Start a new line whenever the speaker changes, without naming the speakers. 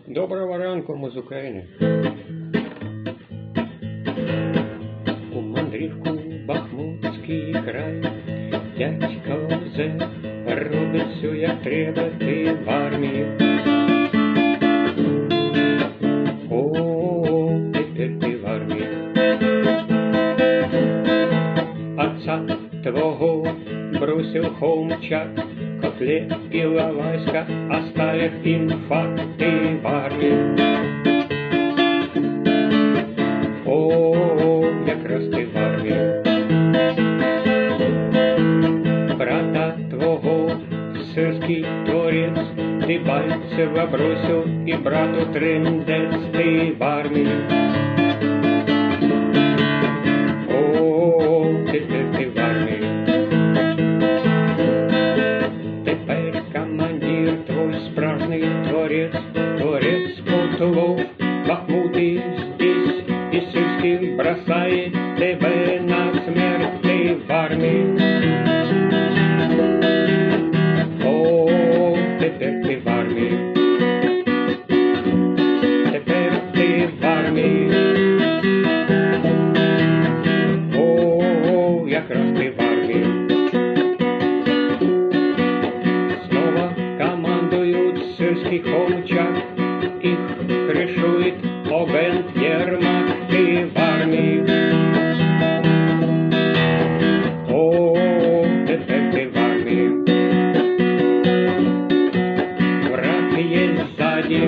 Доброго ранку, ми з України. У мандрівку Бахмутський край дядько Озе робить все, як треба, ти в армії. О, тепер ти в армії. Отца твого бросил холмчак, котлет Иловайска, оставив инфаркт, ты в армии. О, якраз ти в армії. Брата твого сирський творець, ти Пальцева бросил, і брату трындець, ти в армії. О, тепер ти в армії. Тепер командир твой справжній творець, творець Котлов, Бахмуты здесь, и сельских бросает тебе на смерть, ты в армии. О, тепер ти в армії. Тепер ти в армії. О, якраз ти в армії. Снова командуют сельский холмчак, их крышует Огент Ермак, ты в армии. О, тепер ти в армії. Враг есть сзади,